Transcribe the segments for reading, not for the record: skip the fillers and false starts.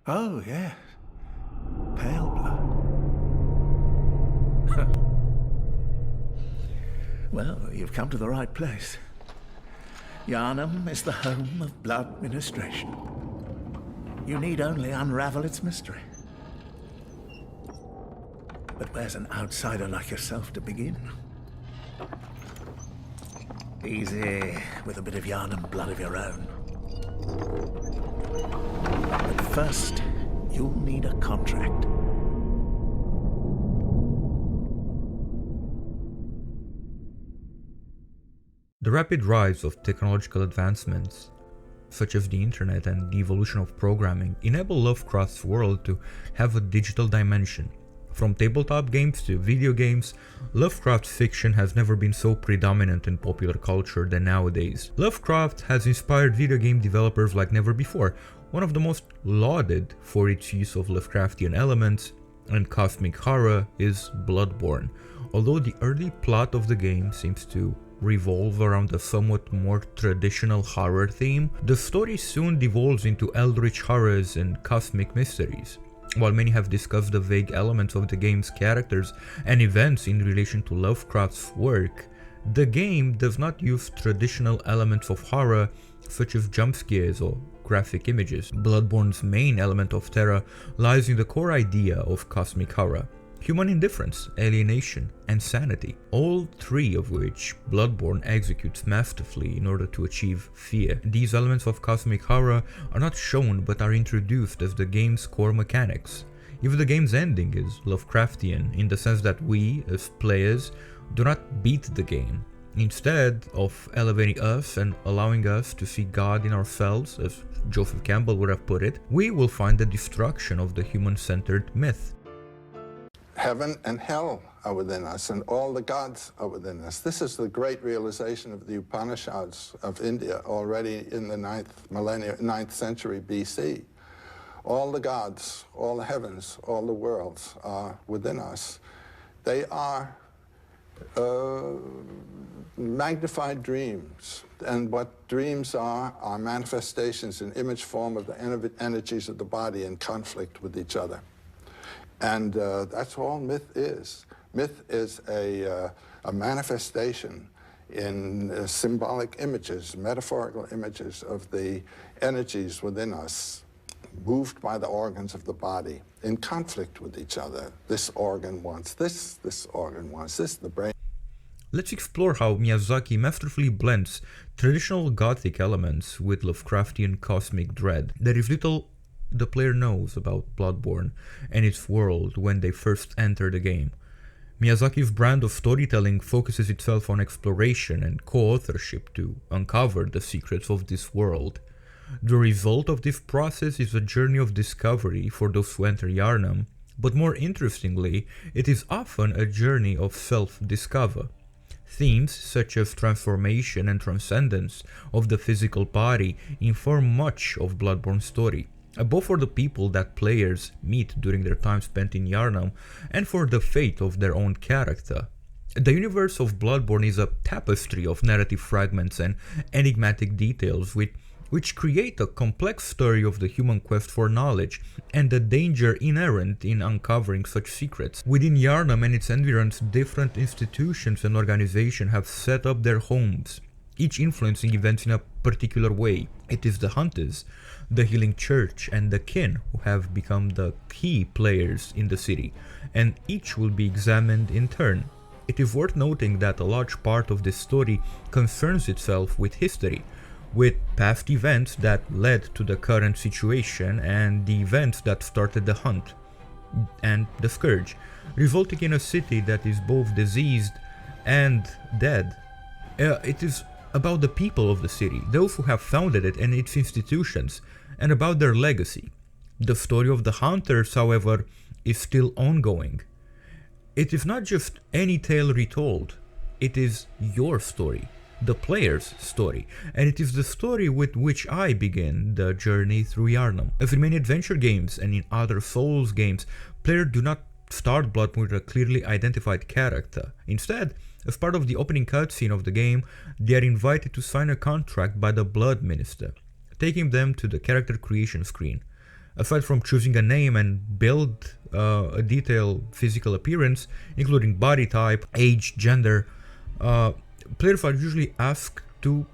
Oh, yes. Pale blood. Well, you've come to the right place. Yharnam is the home of blood ministration. You need only unravel its mystery. But where's an outsider like yourself to begin? Easy, with a bit of Yharnam blood of your own. But first, you'll need a contract. The rapid rise of technological advancements, such as the internet and the evolution of programming, enable Lovecraft's world to have a digital dimension. From tabletop games to video games, Lovecraft fiction has never been so predominant in popular culture than nowadays. Lovecraft has inspired video game developers like never before, one of the most lauded for its use of Lovecraftian elements and cosmic horror is Bloodborne. Although the early plot of the game seems to revolve around a somewhat more traditional horror theme, the story soon devolves into eldritch horrors and cosmic mysteries. While many have discussed the vague elements of the game's characters and events in relation to Lovecraft's work, the game does not use traditional elements of horror such as jump scares or graphic images. Bloodborne's main element of terror lies in the core idea of cosmic horror: human indifference, alienation, and sanity, all three of which Bloodborne executes masterfully in order to achieve fear. These elements of cosmic horror are not shown but are introduced as the game's core mechanics. Even the game's ending is Lovecraftian in the sense that we, as players, do not beat the game. Instead of elevating us and allowing us to see God in ourselves, as Joseph Campbell would have put it, we will find the destruction of the human-centered myth. Heaven and hell are within us, and all the gods are within us. This is the great realization of the Upanishads of India already in the 9th century BC. All the gods, all the heavens, all the worlds are within us. They are magnified dreams, and what dreams are manifestations in image form of the energies of the body in conflict with each other. And that's all myth is. Myth is a manifestation in symbolic images, metaphorical images of the energies within us, moved by the organs of the body, in conflict with each other. This organ wants this organ wants this, the brain. Let's explore how Miyazaki masterfully blends traditional Gothic elements with Lovecraftian cosmic dread. There is little the player knows about Bloodborne and its world when they first enter the game. Miyazaki's brand of storytelling focuses itself on exploration and co-authorship to uncover the secrets of this world. The result of this process is a journey of discovery for those who enter Yharnam, but more interestingly, it is often a journey of self-discover. Themes such as transformation and transcendence of the physical body inform much of Bloodborne's story, both for the people that players meet during their time spent in Yharnam and for the fate of their own character. The universe of Bloodborne is a tapestry of narrative fragments and enigmatic details which create a complex story of the human quest for knowledge and the danger inherent in uncovering such secrets. Within Yharnam and its environs, different institutions and organizations have set up their homes, each influencing events in a particular way. It is the Hunters, the Healing Church, and the Kin who have become the key players in the city, and each will be examined in turn. It is worth noting that a large part of this story concerns itself with history, with past events that led to the current situation and the events that started the hunt and the scourge, resulting in a city that is both diseased and dead. It is about the people of the city, those who have founded it and its institutions, and about their legacy. The story of the Hunters, however, is still ongoing. It is not just any tale retold, it is your story, the player's story, and it is the story with which I begin the journey through Yharnam. As in many adventure games and in other Souls games, players do not start Bloodborne with a clearly identified character. Instead, as part of the opening cutscene of the game, they are invited to sign a contract by the Blood Minister, taking them to the character creation screen. Aside from choosing a name and build a detailed physical appearance, including body type, age, gender, players are usually asked to,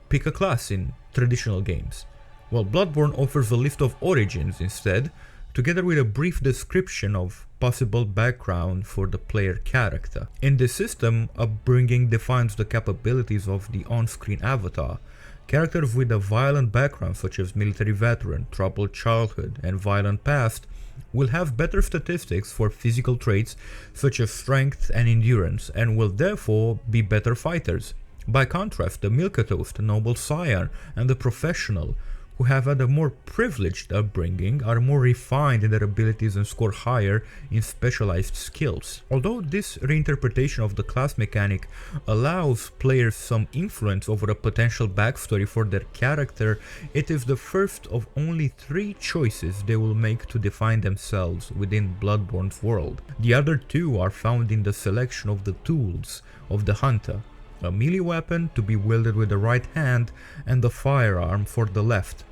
pick a class in traditional games. Well, Bloodborne offers a list of origins instead, together with a brief description of possible background for the player character. In this system, upbringing defines the capabilities of the on-screen avatar. Characters with a violent background, such as military veteran, troubled childhood, and violent past, will have better statistics for physical traits such as strength and endurance, and will therefore be better fighters. By contrast, the milquetoast, noble scion, and the professional, who have had a more privileged upbringing, are more refined in their abilities and score higher in specialized skills. Although this reinterpretation of the class mechanic allows players some influence over a potential backstory for their character, it is the first of only 3 choices they will make to define themselves within Bloodborne's world. The other 2 are found in the selection of the tools of the hunter: a melee weapon to be wielded with the right hand and the firearm for the left,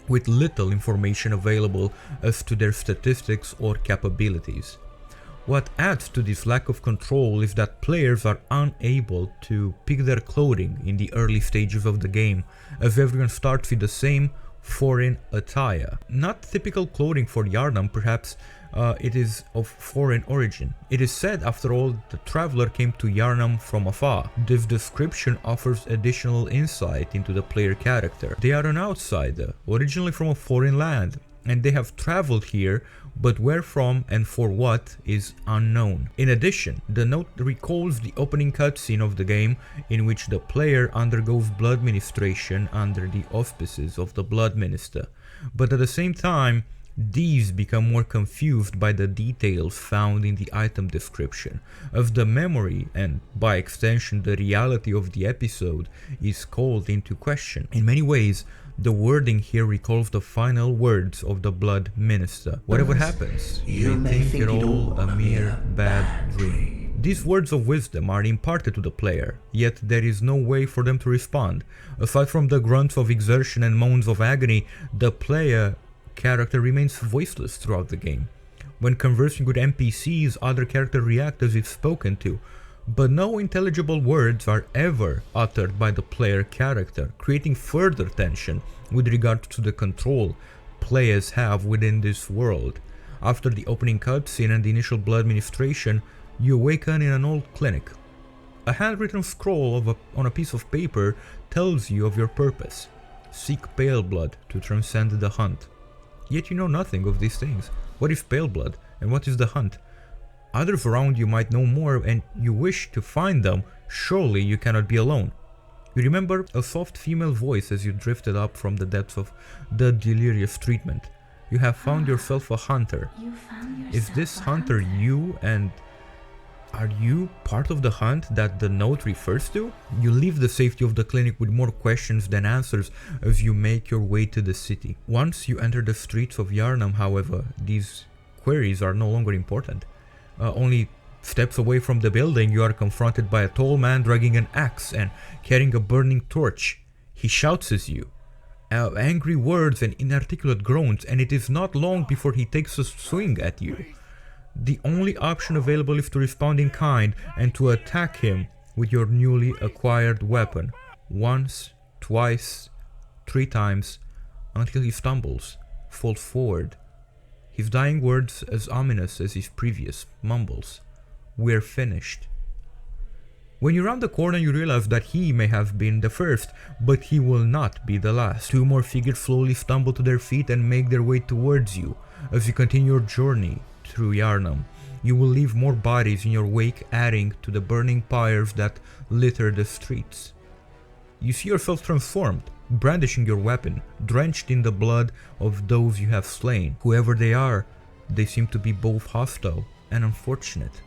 with little information available as to their statistics or capabilities. What adds to this lack of control is that players are unable to pick their clothing in the early stages of the game, as everyone starts with the same foreign attire. Not typical clothing for Yharnam, perhaps it is of foreign origin. It is said, after all, the traveler came to Yharnam from afar. This description offers additional insight into the player character. They are an outsider, originally from a foreign land, and they have traveled here, but where from and for what is unknown. In addition, the note recalls the opening cutscene of the game, in which the player undergoes blood ministration under the auspices of the Blood Minister, but at the same time, these become more confused by the details found in the item description, as the memory and, by extension, the reality of the episode is called into question. In many ways, the wording here recalls the final words of the Blood Minister. Whatever happens, you may think it all a mere bad dream. These words of wisdom are imparted to the player, yet there is no way for them to respond. Aside from the grunts of exertion and moans of agony, the player character remains voiceless throughout the game. When conversing with NPCs, other characters react as if spoken to, but no intelligible words are ever uttered by the player character, creating further tension with regard to the control players have within this world. After the opening cutscene and the initial blood ministration, you awaken in an old clinic. A handwritten scroll on a piece of paper tells you of your purpose: seek pale blood to transcend the hunt. Yet you know nothing of these things. What is pale blood, and what is the hunt? Others around you might know more, and you wish to find them. Surely you cannot be alone. You remember a soft female voice as you drifted up from the depths of the delirious treatment. You have found yourself a hunter. Is this hunter you, and are you part of the hunt that the note refers to? You leave the safety of the clinic with more questions than answers as you make your way to the city. Once you enter the streets of Yharnam, however, these queries are no longer important. Only steps away from the building, you are confronted by a tall man dragging an axe and carrying a burning torch. He shouts at you, angry words and inarticulate groans, and it is not long before he takes a swing at you. The only option available is to respond in kind and to attack him with your newly acquired weapon. Once, twice, 3 times, until he stumbles, falls forward. His dying words as ominous as his previous mumbles: "We're finished." When you round the corner, you realize that he may have been the first, but he will not be the last. 2 more figures slowly stumble to their feet and make their way towards you. As you continue your journey through Yharnam, you will leave more bodies in your wake, adding to the burning pyres that litter the streets. You see yourself transformed, brandishing your weapon, drenched in the blood of those you have slain. Whoever they are, they seem to be both hostile and unfortunate.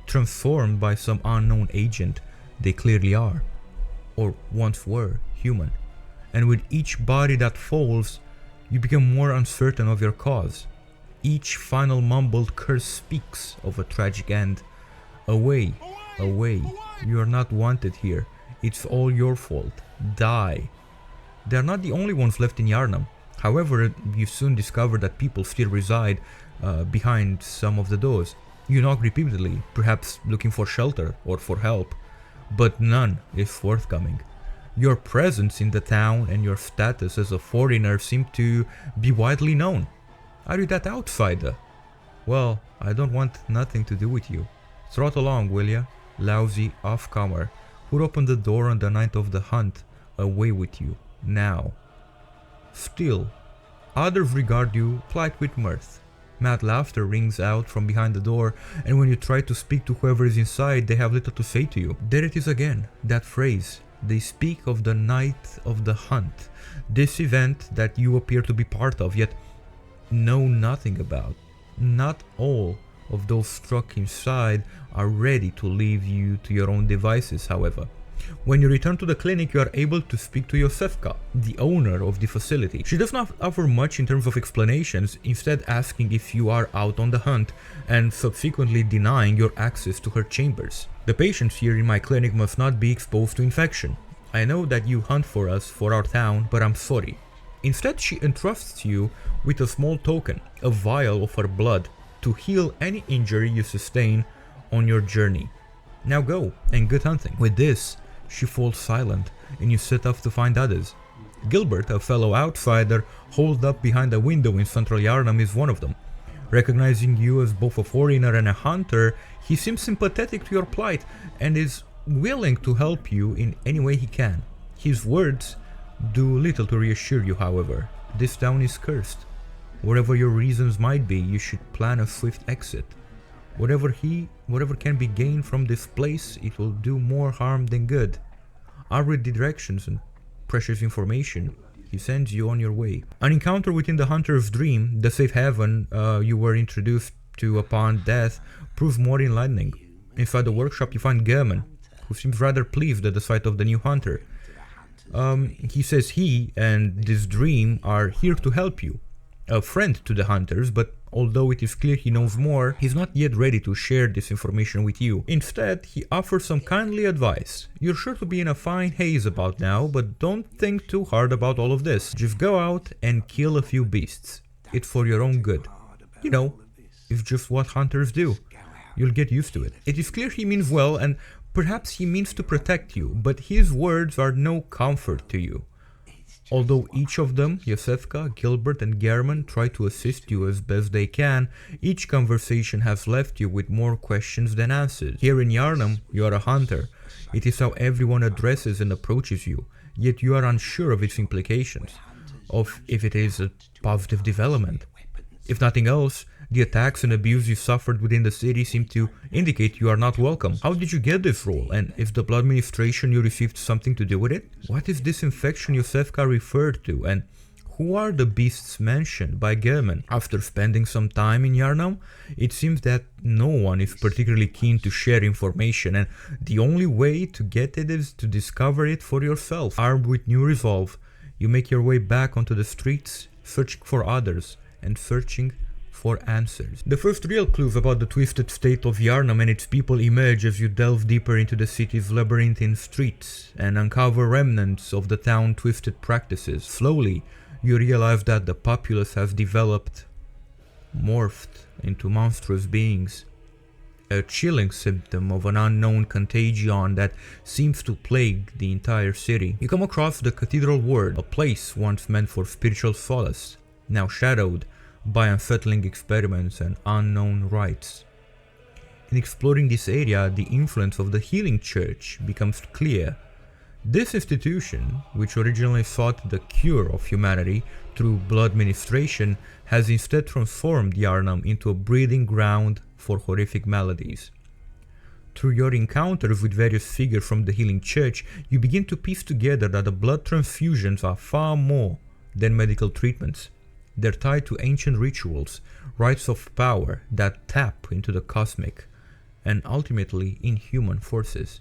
Transformed by some unknown agent, they clearly are, or once were, human. And with each body that falls, you become more uncertain of your cause. Each final mumbled curse speaks of a tragic end. Away, away, you are not wanted here. It's all your fault. Die. They are not the only ones left in Yharnam. However, you soon discover that people still reside behind some of the doors. You knock repeatedly, perhaps looking for shelter or for help, but none is forthcoming. Your presence in the town and your status as a foreigner seem to be widely known. Are you that outsider? Well, I don't want nothing to do with you. Trot along, will ya? Lousy off-comer, who opened the door on the night of the hunt, away with you, now. Still, others regard you plight with mirth. Mad laughter rings out from behind the door, and when you try to speak to whoever is inside, they have little to say to you. There it is again, that phrase. They speak of the night of the hunt, this event that you appear to be part of, yet know nothing about. Not all of those struck inside are ready to leave you to your own devices, however. When you return to the clinic, you are able to speak to Yosefka, the owner of the facility. She does not offer much in terms of explanations, instead asking if you are out on the hunt, and subsequently denying your access to her chambers. The patients here in my clinic must not be exposed to infection. I know that you hunt for us, for our town, but I'm sorry. Instead, she entrusts you with a small token, a vial of her blood, to heal any injury you sustain on your journey. Now go, and good hunting. With this, she falls silent, and you set off to find others. Gilbert, a fellow outsider, holed up behind a window in central Yharnam, is one of them. Recognizing you as both a foreigner and a hunter, he seems sympathetic to your plight, and is willing to help you in any way he can. His words do little to reassure you, however. This town is cursed. Whatever your reasons might be, you should plan a swift exit. Whatever can be gained from this place, it will do more harm than good. Armed with directions and precious information, he sends you on your way. An encounter within the hunter's dream, the safe haven you were introduced to upon death, proves more enlightening. Inside the workshop you find German, who seems rather pleased at the sight of the new hunter. He says he and this dream are here to help you. A friend to the hunters, but although it is clear he knows more, he's not yet ready to share this information with you. Instead, he offers some kindly advice. You're sure to be in a fine haze about now, but don't think too hard about all of this. Just go out and kill a few beasts. It's for your own good. You know, it's just what hunters do. You'll get used to it. It is clear he means well, and perhaps he means to protect you, but his words are no comfort to you. Although each of them, Yosefka, Gilbert and German, try to assist you as best they can, each conversation has left you with more questions than answers. Here in Yharnam, you are a hunter. It is how everyone addresses and approaches you, yet you are unsure of its implications, of if it is a positive development. If nothing else, the attacks and abuse you suffered within the city seem to indicate you are not welcome. How did you get this role, and is the blood ministration you received something to do with it? What is this infection Yosefka referred to, and who are the beasts mentioned by German? After spending some time in Yharnam, it seems that no one is particularly keen to share information, and the only way to get it is to discover it for yourself. Armed with new resolve, you make your way back onto the streets, searching for others, and searching for answers. The first real clues about the twisted state of Yharnam and its people emerge as you delve deeper into the city's labyrinthine streets and uncover remnants of the town's twisted practices. Slowly, you realize that the populace has developed, morphed into monstrous beings. A chilling symptom of an unknown contagion that seems to plague the entire city. You come across the Cathedral Ward, a place once meant for spiritual solace, now shadowed by unsettling experiments and unknown rites. In exploring this area, the influence of the Healing Church becomes clear. This institution, which originally sought the cure of humanity through blood ministration, has instead transformed Yharnam into a breeding ground for horrific maladies. Through your encounters with various figures from the Healing Church, you begin to piece together that the blood transfusions are far more than medical treatments. They're tied to ancient rituals, rites of power that tap into the cosmic and ultimately inhuman forces.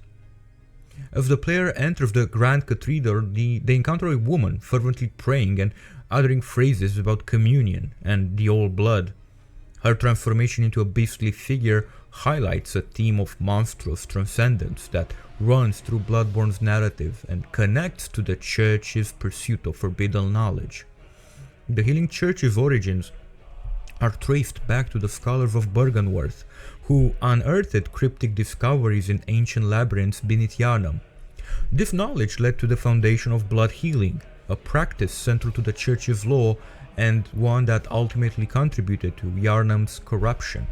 As the player enters the Grand Cathedral, they encounter a woman fervently praying and uttering phrases about communion and the old blood. Her transformation into a beastly figure highlights a theme of monstrous transcendence that runs through Bloodborne's narrative and connects to the Church's pursuit of forbidden knowledge. The Healing Church's origins are traced back to the scholars of Bergenworth, who unearthed cryptic discoveries in ancient labyrinths beneath Yharnam. This knowledge led to the foundation of blood healing, a practice central to the Church's law and one that ultimately contributed to Yharnam's corruption.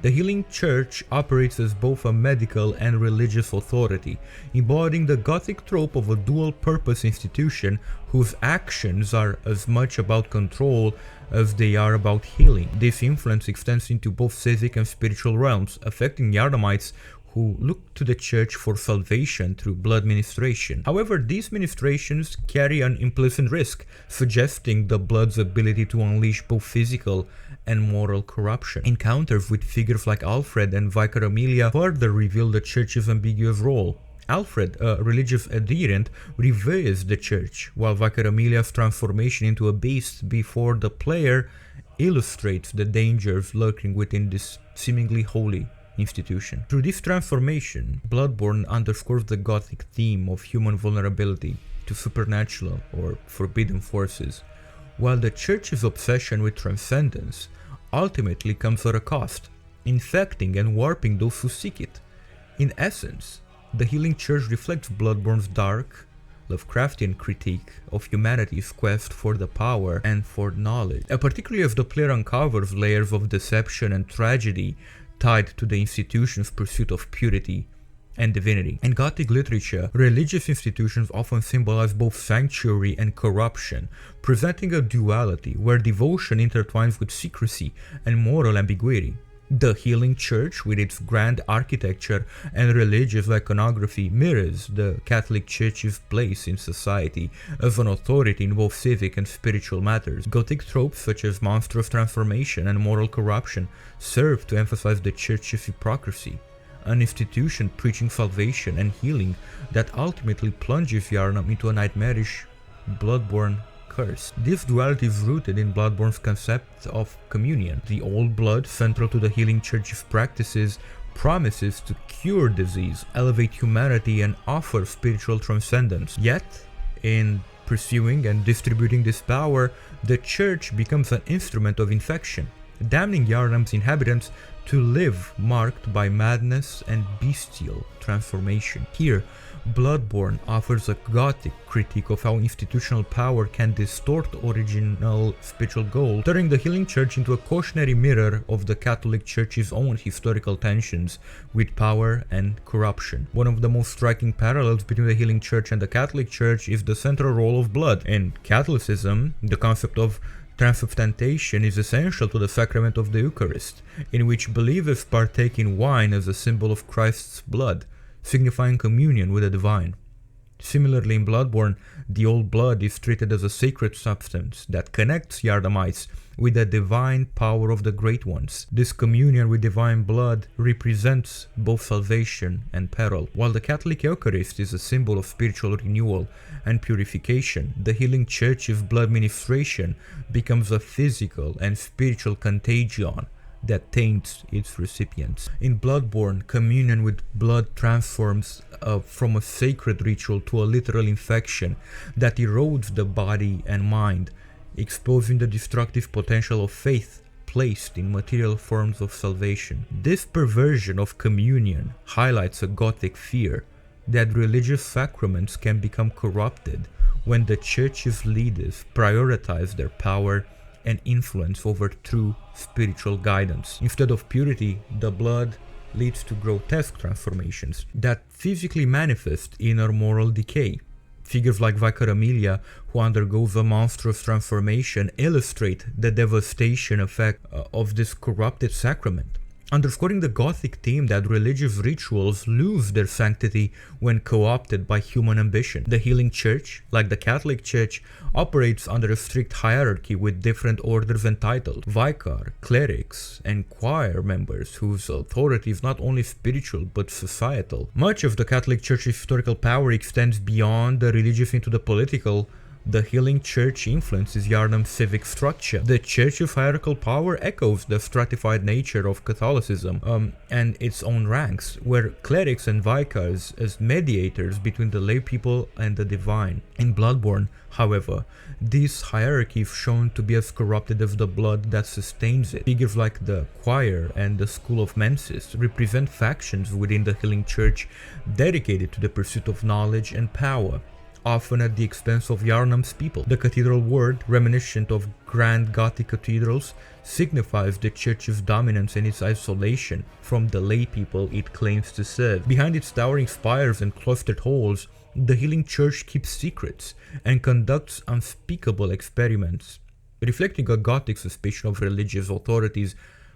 The Healing Church operates as both a medical and religious authority, embodying the Gothic trope of a dual-purpose institution whose actions are as much about control as they are about healing. This influence extends into both civic and spiritual realms, affecting Yharnamites who look to the Church for salvation through blood ministration. However, these ministrations carry an implicit risk, suggesting the blood's ability to unleash both physical and moral corruption. Encounters with figures like Alfred and Vicar Amelia further reveal the Church's ambiguous role. Alfred, a religious adherent, reveres the Church, while Vicar Amelia's transformation into a beast before the player illustrates the dangers lurking within this seemingly holy institution. Through this transformation, Bloodborne underscores the Gothic theme of human vulnerability to supernatural or forbidden forces, while the Church's obsession with transcendence ultimately comes at a cost, infecting and warping those who seek it. In essence, the Healing Church reflects Bloodborne's dark, Lovecraftian critique of humanity's quest for the power and for knowledge, particularly as the player uncovers layers of deception and tragedy tied to the institution's pursuit of purity and divinity. In Gothic literature, religious institutions often symbolize both sanctuary and corruption, presenting a duality where devotion intertwines with secrecy and moral ambiguity. The Healing Church, with its grand architecture and religious iconography, mirrors the Catholic Church's place in society as an authority in both civic and spiritual matters. Gothic tropes such as monstrous transformation and moral corruption serve to emphasize the Church's hypocrisy, an institution preaching salvation and healing that ultimately plunges Yharnam into a nightmarish, bloodborne curse. This duality is rooted in Bloodborne's concept of communion. The old blood, central to the Healing Church's practices, promises to cure disease, elevate humanity, and offer spiritual transcendence. Yet, in pursuing and distributing this power, the Church becomes an instrument of infection, damning Yharnam's inhabitants to live marked by madness and bestial transformation. Here, Bloodborne offers a Gothic critique of how institutional power can distort original spiritual goals, turning the Healing Church into a cautionary mirror of the Catholic Church's own historical tensions with power and corruption. One of the most striking parallels between the Healing Church and the Catholic Church is the central role of blood. In Catholicism, the concept of transubstantiation is essential to the sacrament of the Eucharist, in which believers partake in wine as a symbol of Christ's blood, signifying communion with the divine. Similarly, in Bloodborne, the old blood is treated as a sacred substance that connects Yharnamites with the divine power of the Great Ones. This communion with divine blood represents both salvation and peril. While the Catholic Eucharist is a symbol of spiritual renewal and purification, the Healing Church's blood ministration becomes a physical and spiritual contagion that taints its recipients. In Bloodborne, communion with blood transforms from a sacred ritual to a literal infection that erodes the body and mind, exposing the destructive potential of faith placed in material forms of salvation. This perversion of communion highlights a Gothic fear that religious sacraments can become corrupted when the Church's leaders prioritize their power and influence over true spiritual guidance. Instead of purity, the blood leads to grotesque transformations that physically manifest inner moral decay. Figures like Vicar Amelia, who undergoes a monstrous transformation, illustrate the devastation effect of this corrupted sacrament, underscoring the Gothic theme that religious rituals lose their sanctity when co-opted by human ambition. The Healing Church, like the Catholic Church, operates under a strict hierarchy with different orders and titles: vicar, clerics, and choir members whose authority is not only spiritual but societal. Much of the Catholic Church's historical power extends beyond the religious into the political, The Healing Church influences Yharnam's civic structure. The Church's hierarchical power echoes the stratified nature of Catholicism and its own ranks, where clerics and vicars as mediators between the lay people and the divine. In Bloodborne, however, this hierarchy is shown to be as corrupted as the blood that sustains it. Figures like the choir and the school of Mensis represent factions within the Healing Church dedicated to the pursuit of knowledge and power, often at the expense of Yharnam's people. The cathedral word, reminiscent of grand Gothic cathedrals, signifies the church's dominance and its isolation from the lay people it claims to serve. Behind its towering spires and cloistered halls, the Healing Church keeps secrets and conducts unspeakable experiments, reflecting a Gothic suspicion of religious authorities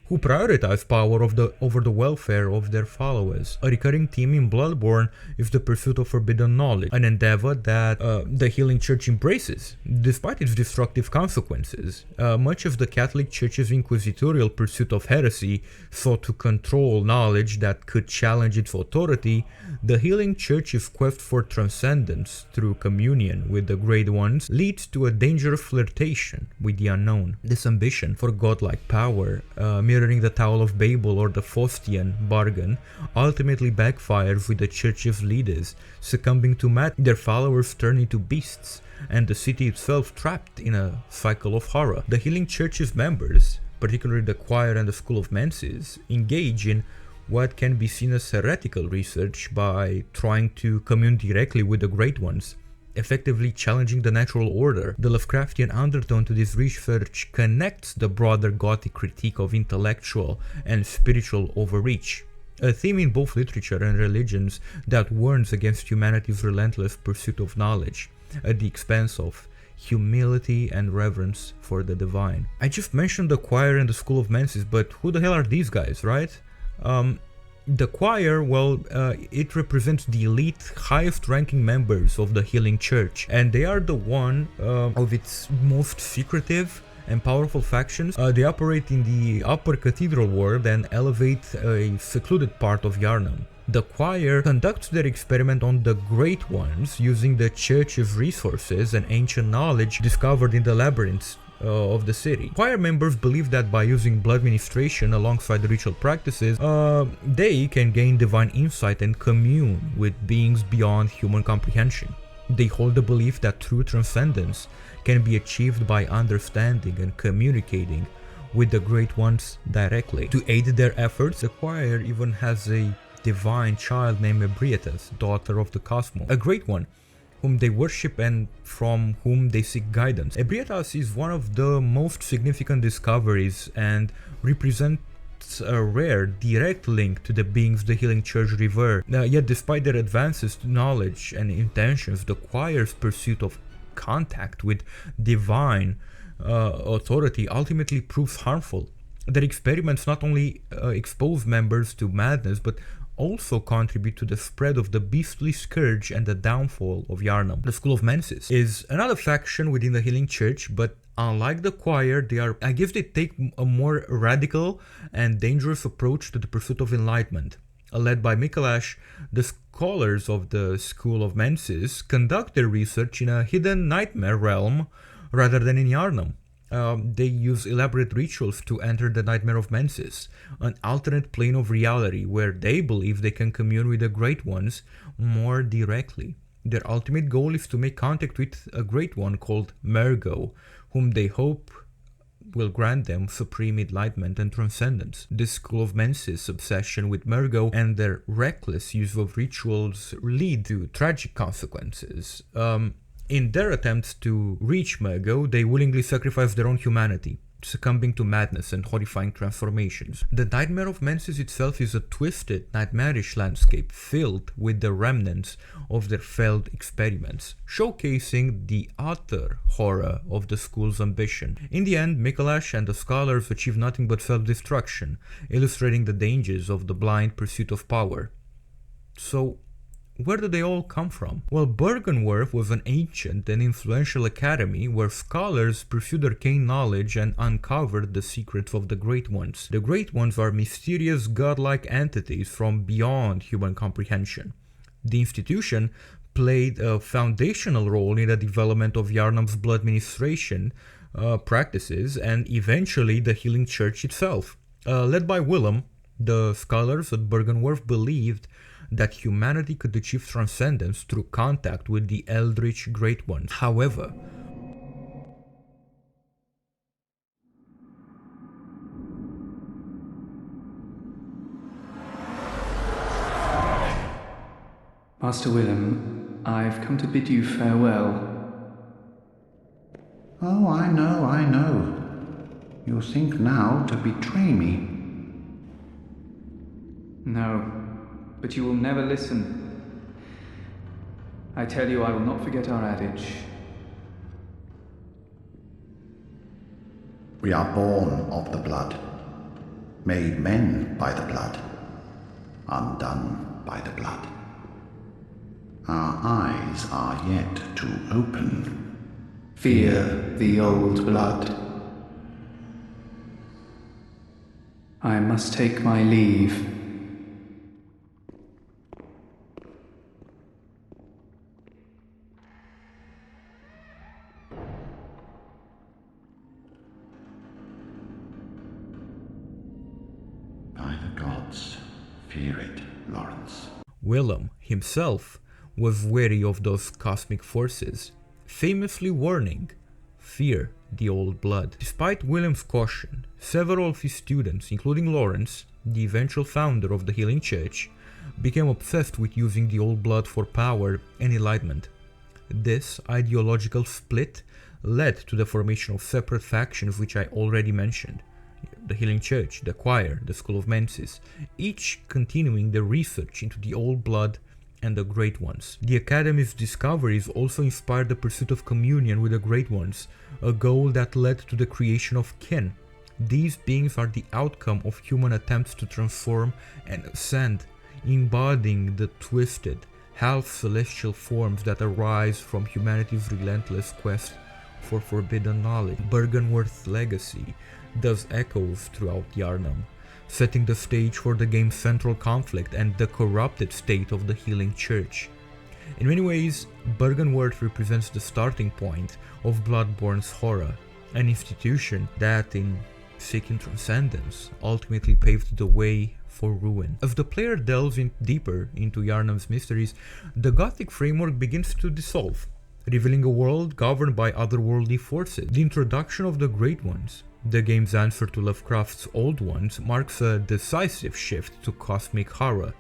who prioritize power over the welfare of their followers. A recurring theme in Bloodborne is the pursuit of forbidden knowledge, an endeavor that the Healing Church embraces, despite its destructive consequences. Much of the Catholic Church's inquisitorial pursuit of heresy sought to control knowledge that could challenge its authority. The Healing Church's quest for transcendence through communion with the Great Ones leads to a dangerous flirtation with the unknown. This ambition for godlike power, mirroring the Tower of Babel or the Faustian bargain, ultimately backfires with the church's leaders succumbing to madness, their followers turn into beasts, and the city itself trapped in a cycle of horror. The Healing Church's members, particularly the choir and the school of Mensis, engage in what can be seen as heretical research by trying to commune directly with the Great Ones, effectively challenging the natural order. The Lovecraftian undertone to this research connects the broader Gothic critique of intellectual and spiritual overreach, a theme in both literature and religions that warns against humanity's relentless pursuit of knowledge at the expense of humility and reverence for the divine. I just mentioned the choir and the school of Mensis, but who the hell are these guys, right? The choir, well, it represents the elite, highest-ranking members of the Healing Church, and they are the one of its most secretive and powerful factions. They operate in the upper cathedral ward and elevate a secluded part of Yharnam. The choir conducts their experiment on the Great Ones using the church's resources and ancient knowledge discovered in the labyrinths of the city. Choir members believe that by using blood ministration alongside the ritual practices, they can gain divine insight and commune with beings beyond human comprehension. They hold the belief that true transcendence can be achieved by understanding and communicating with the Great Ones directly. To aid their efforts, the choir even has a divine child named Ebrietas, daughter of the Cosmos, a Great One whom they worship and from whom they seek guidance. Ebrietas is one of the most significant discoveries and represents a rare, direct link to the beings the Healing Church revere. Yet despite their advances to knowledge and intentions, the choir's pursuit of contact with divine authority ultimately proves harmful. Their experiments not only expose members to madness, but also contribute to the spread of the beastly scourge and the downfall of Yharnam. The School of Mensis is another faction within the Healing Church, but unlike the choir, they take a more radical and dangerous approach to the pursuit of enlightenment. Led by Mikolash, the scholars of the School of Mensis conduct their research in a hidden nightmare realm rather than in Yharnam. They use elaborate rituals to enter the Nightmare of Mensis, an alternate plane of reality where they believe they can commune with the Great Ones more directly. Their ultimate goal is to make contact with a Great One called Mergo, whom they hope will grant them supreme enlightenment and transcendence. This School of Mensis' obsession with Mergo and their reckless use of rituals lead to tragic consequences. In their attempts to reach Mergo, they willingly sacrifice their own humanity, succumbing to madness and horrifying transformations. The Nightmare of Mensis itself is a twisted, nightmarish landscape filled with the remnants of their failed experiments, showcasing the utter horror of the school's ambition. In the end, Mikolash and the scholars achieve nothing but self-destruction, illustrating the dangers of the blind pursuit of power. So, where did they all come from? Well, Byrgenwerth was an ancient and influential academy where scholars pursued arcane knowledge and uncovered the secrets of the Great Ones. The Great Ones are mysterious godlike entities from beyond human comprehension. The institution played a foundational role in the development of Yharnam's blood administration practices and eventually the healing church itself. Led by Willem, the scholars at Byrgenwerth believed that humanity could achieve transcendence through contact with the eldritch Great Ones. However, Master Willem, I've come to bid you farewell. Oh, I know. You think now to betray me. No, but you will never listen. I tell you, I will not forget our adage. We are born of the blood, made men by the blood, undone by the blood. Our eyes are yet to open. Fear the old blood. I must take my leave. By the gods, fear it, Lawrence. Willem himself was wary of those cosmic forces, famously warning, "Fear the old blood." Despite Willem's caution, several of his students, including Lawrence, the eventual founder of the Healing Church, became obsessed with using the old blood for power and enlightenment. This ideological split led to the formation of separate factions which I already mentioned. The Healing Church, the Choir, the School of Mensis, each continuing their research into the old blood and the Great Ones. The Academy's discoveries also inspired the pursuit of communion with the Great Ones, a goal that led to the creation of kin. These beings are the outcome of human attempts to transform and ascend, embodying the twisted, half-celestial forms that arise from humanity's relentless quest for forbidden knowledge. Byrgenwerth's legacy thus echoes throughout Yharnam, setting the stage for the game's central conflict and the corrupted state of the Healing Church. In many ways, Byrgenwerth represents the starting point of Bloodborne's horror, an institution that, in seeking transcendence, ultimately paved the way for ruin. As the player delves deeper into Yharnam's mysteries, the Gothic framework begins to dissolve, revealing a world governed by otherworldly forces. The introduction of the Great Ones, the game's answer to Lovecraft's Old Ones, marks a decisive shift to cosmic horror.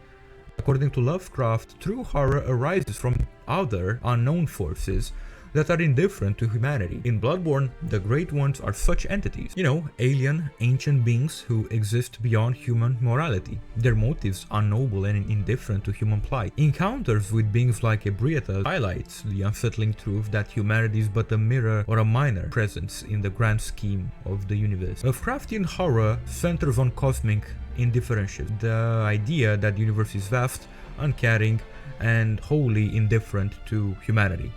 According to Lovecraft, true horror arises from other, unknown forces that are indifferent to humanity. In Bloodborne, the Great Ones are such entities. Alien, ancient beings who exist beyond human morality. Their motives are noble and indifferent to human plight. Encounters with beings like Ebrieta highlights the unsettling truth that humanity is but a mirror or a minor presence in the grand scheme of the universe. Lovecraftian horror centers on cosmic indifference, the idea that the universe is vast, uncaring, and wholly indifferent to humanity.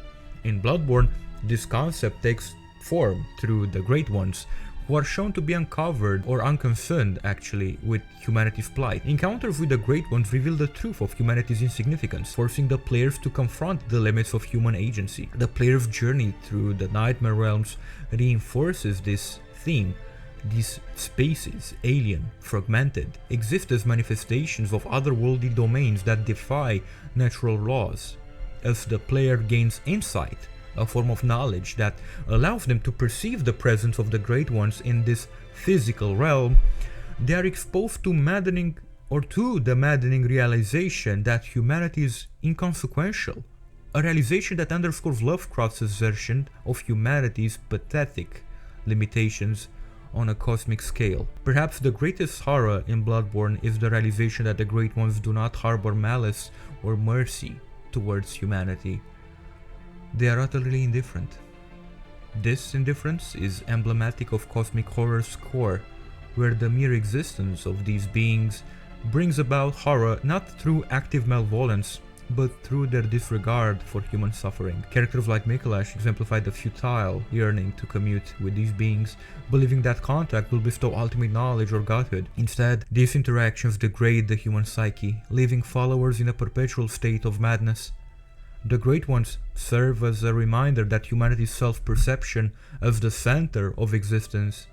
In Bloodborne, this concept takes form through the Great Ones, who are shown to be uncovered or unconcerned actually with humanity's plight. Encounters with the Great Ones reveal the truth of humanity's insignificance, forcing the players to confront the limits of human agency. The player's journey through the Nightmare Realms reinforces this theme. These spaces, alien, fragmented, exist as manifestations of otherworldly domains that defy natural laws. As the player gains insight, a form of knowledge that allows them to perceive the presence of the Great Ones in this physical realm, they are exposed to the maddening realization that humanity is inconsequential, a realization that underscores Lovecraft's assertion of humanity's pathetic limitations on a cosmic scale. Perhaps the greatest horror in Bloodborne is the realization that the Great Ones do not harbor malice or mercy towards humanity. They are utterly indifferent. This indifference is emblematic of cosmic horror's core, where the mere existence of these beings brings about horror not through active malevolence, but through their disregard for human suffering. Characters like Mikolash exemplify the futile yearning to commute with these beings, believing that contact will bestow ultimate knowledge or godhood. Instead, these interactions degrade the human psyche, leaving followers in a perpetual state of madness. The Great Ones serve as a reminder that humanity's self-perception of the center of existence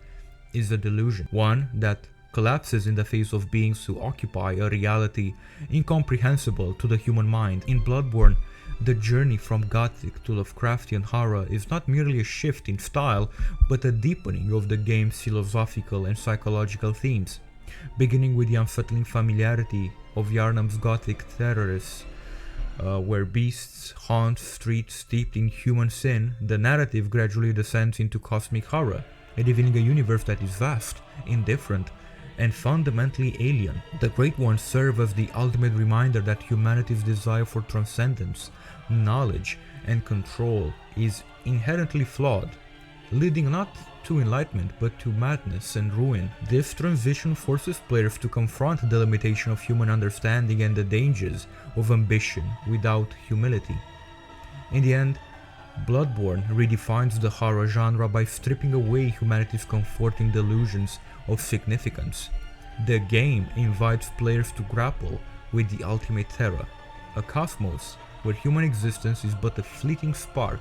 is a delusion, one that collapses in the face of beings who occupy a reality incomprehensible to the human mind. In Bloodborne, the journey from Gothic to Lovecraftian horror is not merely a shift in style, but a deepening of the game's philosophical and psychological themes. Beginning with the unsettling familiarity of Yharnam's Gothic terrorists, where beasts haunt streets steeped in human sin, the narrative gradually descends into cosmic horror, revealing a universe that is vast, indifferent, and fundamentally alien. The Great Ones serve as the ultimate reminder that humanity's desire for transcendence, knowledge, and control is inherently flawed, leading not to enlightenment but to madness and ruin. This transition forces players to confront the limitation of human understanding and the dangers of ambition without humility. In the end, Bloodborne redefines the horror genre by stripping away humanity's comforting delusions of significance. The game invites players to grapple with the ultimate terror, a cosmos where human existence is but a fleeting spark,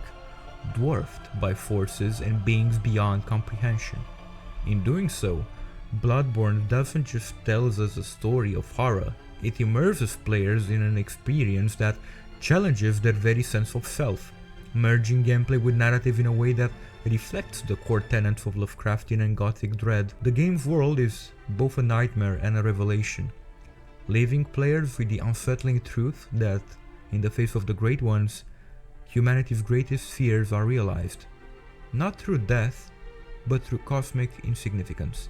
dwarfed by forces and beings beyond comprehension. In doing so, Bloodborne doesn't just tell us a story of horror, it immerses players in an experience that challenges their very sense of self, merging gameplay with narrative in a way that reflects the core tenets of Lovecraftian and Gothic dread. The game's world is both a nightmare and a revelation, leaving players with the unsettling truth that, in the face of the Great Ones, humanity's greatest fears are realized, not through death, but through cosmic insignificance.